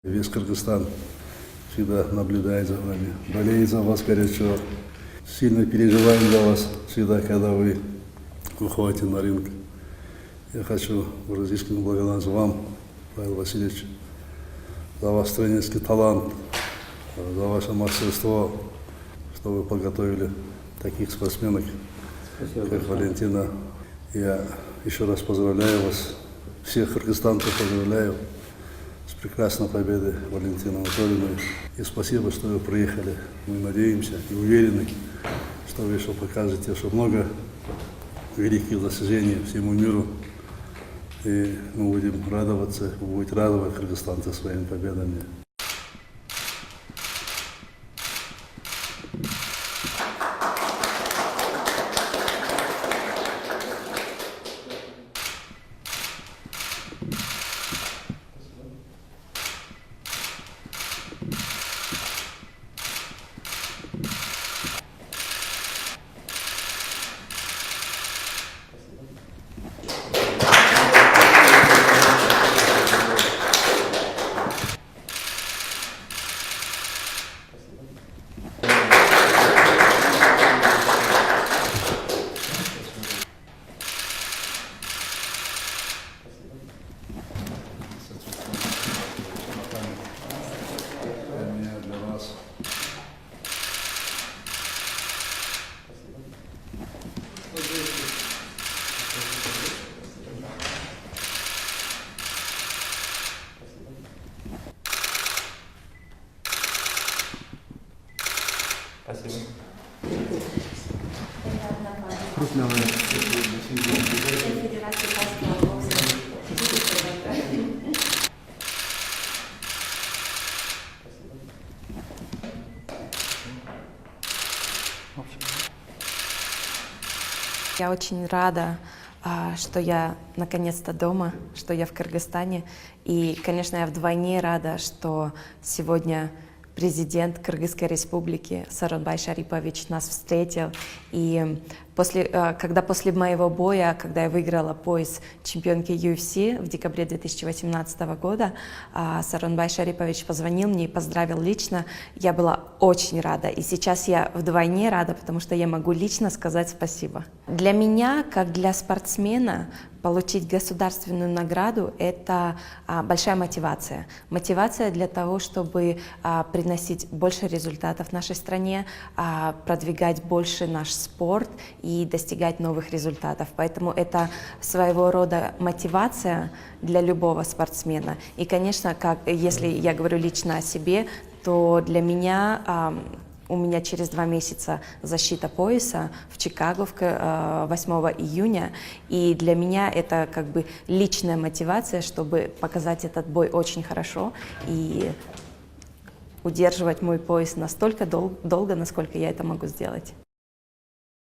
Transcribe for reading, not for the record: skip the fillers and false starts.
Весь Кыргызстан всегда наблюдает за вами, болеет за вас горячо. Сильно переживаем за вас всегда, когда вы выходите на ринг. Я хочу выразить искреннюю благодарность вам, Павел Васильевич, за ваш тренерский талант, за ваше мастерство, что вы подготовили таких спортсменок, как Валентина. Я еще раз поздравляю вас, всех кыргызстанцев поздравляю с прекрасной победой Валентины Анатольевны. И спасибо, что вы приехали. Мы надеемся и уверены, что вы еще покажете, что много великих достижений всему миру. И мы будем радоваться, вы будете радовать кыргызстанцев своими победами. Спасибо. Я очень рада, что я наконец-то дома, что я в Кыргызстане. И, конечно, я вдвойне рада, что сегодня президент Кыргызской республики Сооронбай Шарипович нас встретил. И когда после моего боя, когда я выиграла пояс чемпионки UFC в декабре 2018 года, Сооронбай Шарипович позвонил мне и поздравил лично. Я была очень рада. И сейчас я вдвойне рада, потому что я могу лично сказать спасибо. Для меня, как для спортсмена, получить государственную награду – это большая мотивация. Мотивация для того, чтобы приносить больше результатов в нашей стране, продвигать больше наш спорт и достигать новых результатов. Поэтому это своего рода мотивация для любого спортсмена. И, конечно, если я говорю лично о себе, то для меня у меня через 2 месяца защита пояса в Чикаго 8 июня. И для меня это как бы личная мотивация, чтобы показать этот бой очень хорошо и удерживать мой пояс настолько долго, насколько я это могу сделать.